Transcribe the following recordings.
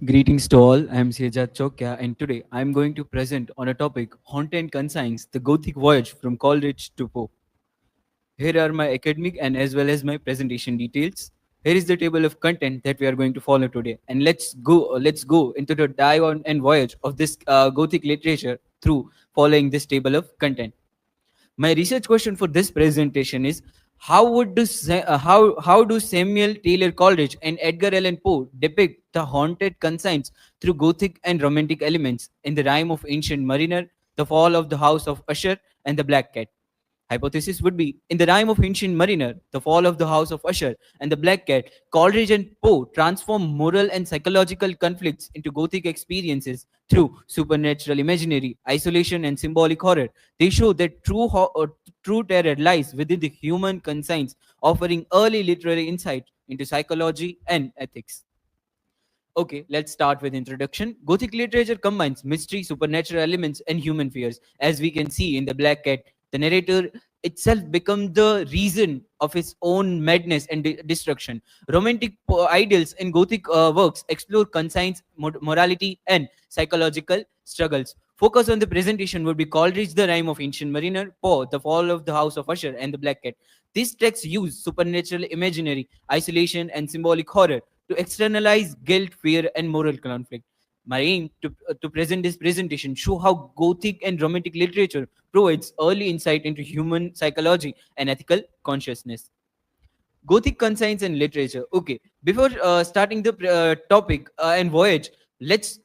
Greetings to all. I am Sejat Chokya, and today I am going to present on a topic Haunted Consigns, the Gothic Voyage from Coleridge to Poe. Here are my academic and as well as my presentation details. Here is the table of content that we are going to follow today, and let's go into the dive on and voyage of this Gothic literature through following this table of content. My research question for this presentation is how do Samuel Taylor Coleridge and Edgar Allan Poe depict the haunted conscience through Gothic and Romantic elements in the rhyme of Ancient Mariner, the fall of the House of Usher, and the Black Cat? Hypothesis would be in the rhyme of Ancient Mariner, the fall of the House of Usher, and the Black Cat, Coleridge and Poe transform moral and psychological conflicts into Gothic experiences through supernatural imaginary, isolation, and symbolic horror. They show that true terror lies within the human conscience, offering early literary insight into psychology and ethics. Okay, let's start with introduction. Gothic literature combines mystery, supernatural elements, and human fears. As we can see in the Black Cat, the narrator itself becomes the reason of his own madness and destruction. Romantic ideals in Gothic works explore conscience, morality, and psychological struggles. Focus on the presentation would be Coleridge, the Rime of Ancient Mariner, Poe, The Fall of the House of Usher, and the Black Cat. These texts use supernatural imaginary, isolation, and symbolic horror to externalize guilt, fear, and moral conflict. My aim to present this presentation show how Gothic and Romantic literature provides early insight into human psychology and ethical consciousness. Gothic conscience and literature. Okay, before starting the topic and voyage, let's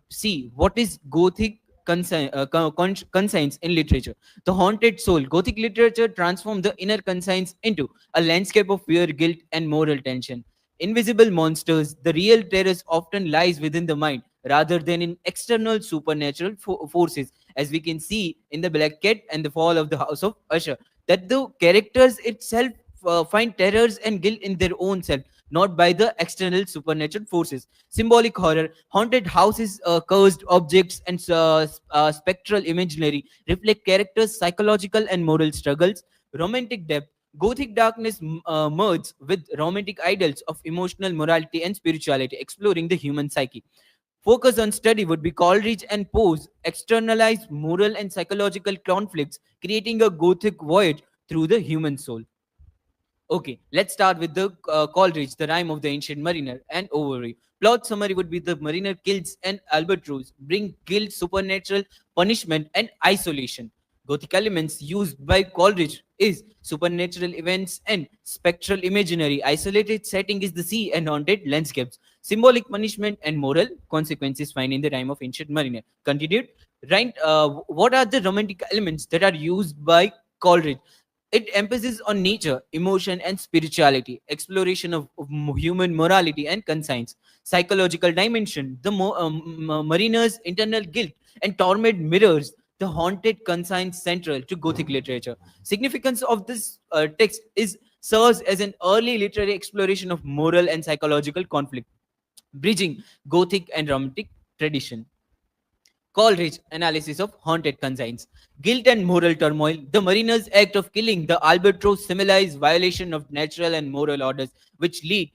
see what is Gothic conscience in literature. The haunted soul. Gothic literature transformed the inner conscience into a landscape of fear, guilt, and moral tension. Invisible monsters, the real terrors often lies within the mind rather than in external supernatural forces, as we can see in the Black Cat and the Fall of the House of Usher. That the characters itself find terrors and guilt in their own self, not by the external supernatural forces. Symbolic horror, haunted houses, cursed objects, and spectral imaginary reflect characters' psychological and moral struggles. Romantic depth, Gothic darkness merges with romantic ideals of emotional morality and spirituality, exploring the human psyche. Focus on study would be Coleridge and Poe's externalized moral and psychological conflicts, creating a Gothic voyage through the human soul. Okay, let's start with the Coleridge, the rhyme of the ancient mariner, and overview. Plot summary would be the mariner kills an albatross, bring guilt, supernatural punishment, and isolation. Gothic elements used by Coleridge is supernatural events and spectral imaginary. Isolated setting is the sea and haunted landscapes. Symbolic punishment and moral consequences find in the rhyme of ancient mariner. Continued. Right. What are the romantic elements that are used by Coleridge? It emphasizes on nature, emotion, and spirituality, exploration of human morality and conscience, psychological dimension. The mariner's internal guilt and torment mirrors the haunted conscience central to Gothic literature. Significance of this text is serves as an early literary exploration of moral and psychological conflict, bridging Gothic and Romantic tradition. Coleridge analysis of haunted conscience. Guilt and moral turmoil. The mariner's act of killing the albatross symbolizes violation of natural and moral orders, which lead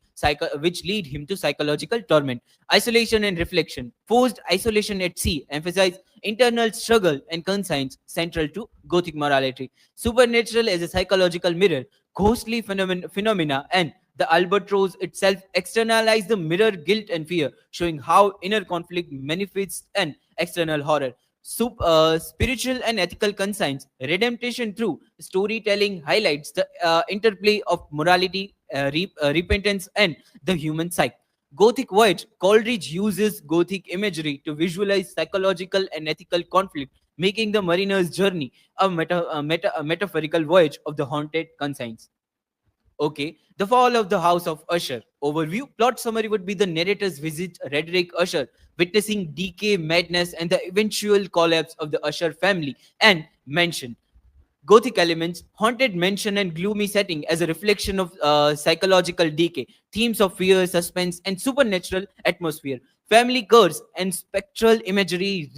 him to psychological torment. Isolation and reflection. Forced isolation at sea emphasize internal struggle and conscience central to Gothic morality. Supernatural as a psychological mirror. Ghostly phenomena and the albatross itself externalize the mirror guilt and fear, showing how inner conflict manifests and external horror. Spiritual and ethical conscience, redemption through storytelling highlights the interplay of morality, repentance, and the human psyche. Gothic voyage, Coleridge uses Gothic imagery to visualize psychological and ethical conflict, making the mariner's journey a metaphorical voyage of the haunted conscience. Okay, the fall of the House of Usher. Overview. Plot summary would be the narrator's visit Rederick Usher, witnessing decay, madness, and the eventual collapse of the Usher family and mansion. Gothic elements, haunted mansion and gloomy setting as a reflection of psychological decay, themes of fear, suspense, and supernatural atmosphere. Family curse and spectral imagery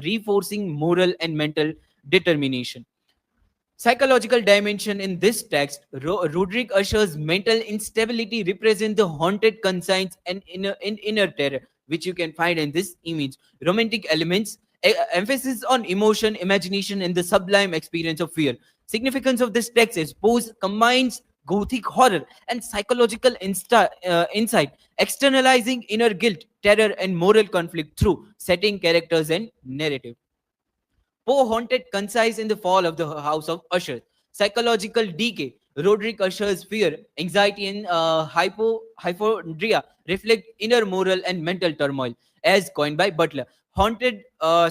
reinforcing moral and mental determination. Psychological dimension in this text, Roderick Usher's mental instability represents the haunted conscience and inner terror. which you can find in this image. Romantic elements, emphasis on emotion, imagination, and the sublime experience of fear. Significance of this text is Poe combines Gothic horror and psychological insight, externalizing inner guilt, terror, and moral conflict through setting, characters, and narrative. Poe haunted concise in the fall of the house of Usher. Psychological decay. Roderick Usher's fear, anxiety, and hypochondria reflect inner moral and mental turmoil, as coined by Butler. Haunted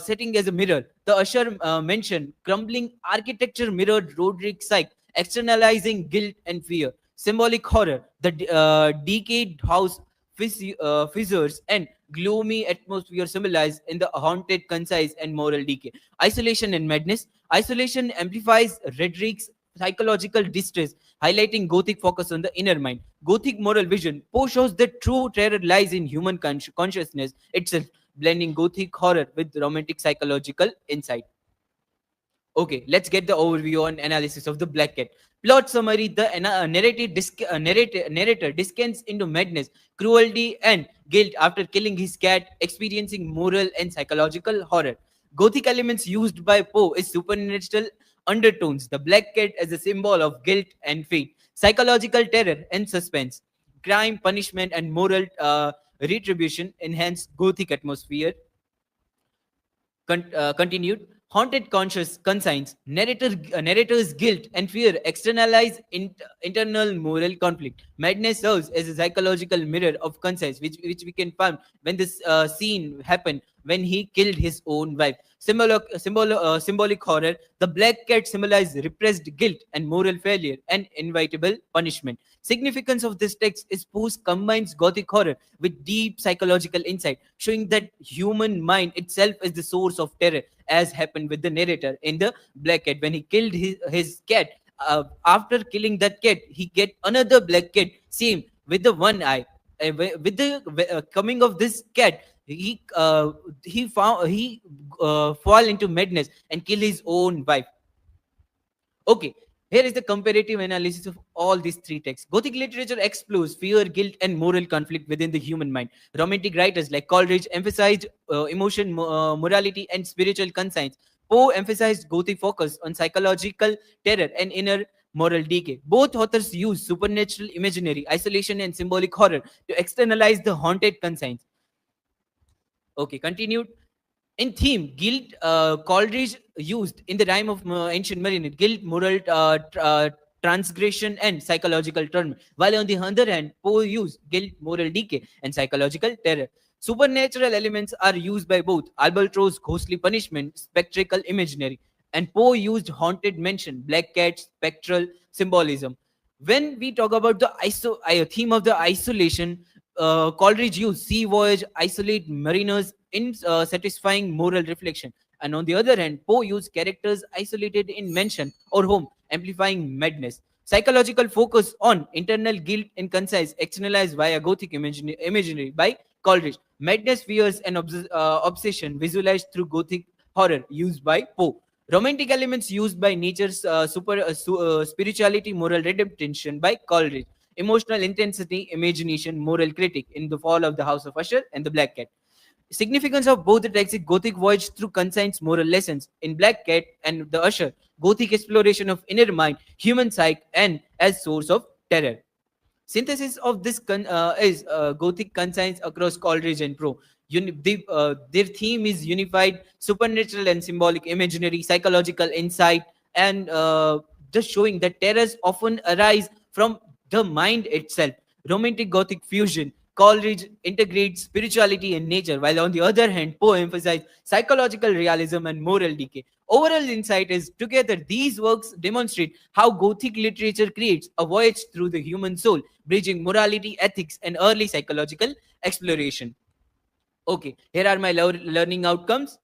setting as a mirror. The Usher mentioned crumbling architecture mirrored Roderick's psyche, externalizing guilt and fear. Symbolic horror. The decayed house fissures and gloomy atmosphere symbolized in the haunted, concise, and moral decay. Isolation and madness. Isolation amplifies Redrick's psychological distress, highlighting Gothic focus on the inner mind. Gothic moral vision. Poe shows that true terror lies in human consciousness itself, blending Gothic horror with romantic psychological insight. Okay, let's get the overview and analysis of the Black Cat. Plot summary: the narrator descends into madness, cruelty, and guilt after killing his cat, experiencing moral and psychological horror. Gothic elements used by Poe is supernatural undertones. The Black Cat as a symbol of guilt and fate, psychological terror and suspense, crime, punishment, and moral retribution enhance Gothic atmosphere. Continued. Haunted conscious conscience, narrator's guilt and fear externalize internal moral conflict. Madness serves as a psychological mirror of conscience, which we can find when this scene happened when he killed his own wife. Symbolic horror. The Black Cat symbolizes repressed guilt and moral failure and inevitable punishment. Significance of this text is Poe combines Gothic horror with deep psychological insight, showing that human mind itself is the source of terror, as happened with the narrator in the Black Cat when he killed his cat. After killing that cat, he get another black cat, same with the one eye. With the coming of this cat, he fall into madness and kill his own wife. Okay, here is the comparative analysis of all these three texts. Gothic literature explores fear, guilt, and moral conflict within the human mind. Romantic writers like Coleridge emphasized emotion, morality, and spiritual conscience. Poe emphasized Gothic focus on psychological terror and inner moral decay. Both authors use supernatural imaginary, isolation, and symbolic horror to externalize the haunted conscience. Okay, continued. In theme, guilt, Coleridge used in the rhyme of ancient mariner, guilt, moral transgression, and psychological turmoil. While on the other hand, Poe used guilt, moral decay, and psychological terror. Supernatural elements are used by both. Albatross, ghostly punishment, spectral imaginary, and Poe used haunted mention, black cat, spectral symbolism. When we talk about the theme of the isolation, Coleridge used sea voyage, isolate mariners in satisfying moral reflection. And on the other hand, Poe used characters isolated in mansion or home, amplifying madness. Psychological focus on internal guilt and concise, externalized via Gothic imagery by Coleridge. Madness, fears, and obsession visualized through Gothic horror used by Poe. Romantic elements used by nature's spirituality, moral redemption by Coleridge. Emotional intensity, imagination, moral critic in The Fall of the House of Usher and The Black Cat. Significance of both the texts: Gothic voyage through conscience, moral lessons in Black Cat and The Usher. Gothic exploration of inner mind, human psyche, and as source of terror. Synthesis of this is Gothic conscience across Coleridge and Poe. Their theme is unified supernatural and symbolic imaginary, psychological insight, and just showing that terrors often arise from the mind itself. Romantic Gothic fusion. Coleridge integrates spirituality and nature, while on the other hand, Poe emphasizes psychological realism and moral decay. Overall insight is together these works demonstrate how Gothic literature creates a voyage through the human soul, bridging morality, ethics, and early psychological exploration. Okay, here are my learning outcomes.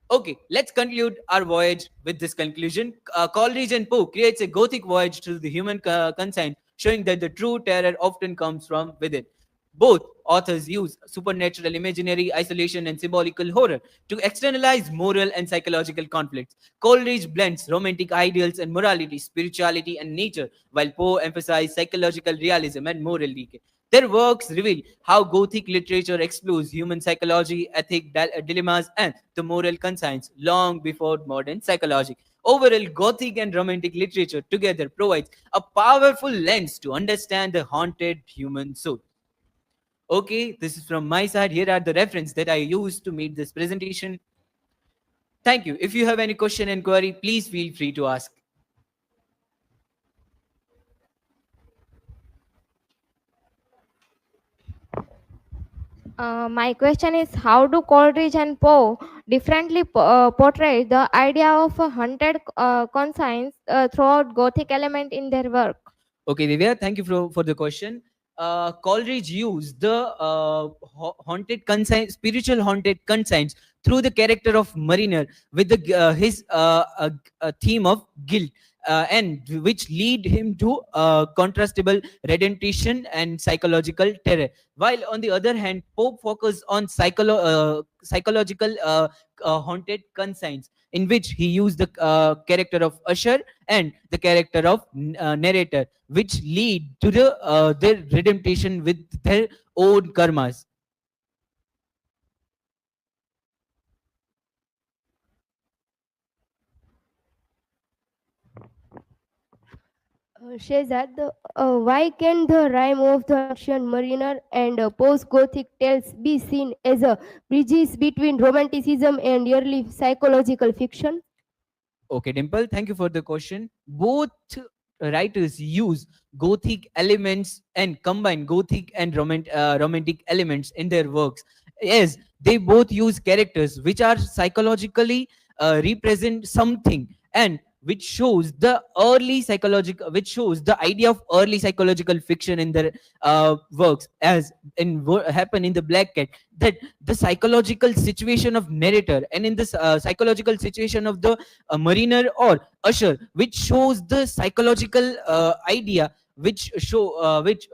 Okay, let's conclude our voyage with this conclusion. Coleridge and Poe creates a Gothic voyage through the human conscience, showing that the true terror often comes from within. Both authors use supernatural imaginary, isolation, and symbolical horror to externalize moral and psychological conflicts. Coleridge blends romantic ideals and morality, spirituality, and nature, while Poe emphasizes psychological realism and moral decay. Their works reveal how Gothic literature explores human psychology, ethic dilemmas, and the moral conscience long before modern psychology. Overall, Gothic and Romantic literature together provides a powerful lens to understand the haunted human soul. Okay, this is from my side. Here are the reference that I used to make this presentation. Thank you. If you have any question and query, please feel free to ask. My question is, how do Coleridge and Poe differently portray the idea of a haunted conscience throughout Gothic element in their work? Okay, Divya, thank you for the question. Coleridge used the haunted conscience, spiritual haunted conscience through the character of Mariner with his theme of guilt, and which lead him to contrastable redemption and psychological terror. While on the other hand, Pope focused on psychological haunted conscience, in which he used the character of Usher and the character of narrator, which lead to their redemption with their own karmas. Shehzad, why can the rhyme of the ancient mariner and post-Gothic tales be seen as a bridges between romanticism and early psychological fiction? Okay, Dimple, thank you for the question. Both writers use Gothic elements and combine Gothic and romantic elements in their works. Yes, they both use characters which are psychologically represent something, and which shows the early psychological, which shows the idea of early psychological fiction in their works, as in happen in the Black Cat, that the psychological situation of narrator, and in this psychological situation of the Mariner or Usher, which shows the psychological idea, which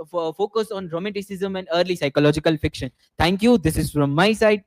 focus on romanticism and early psychological fiction. Thank you. This is from my side.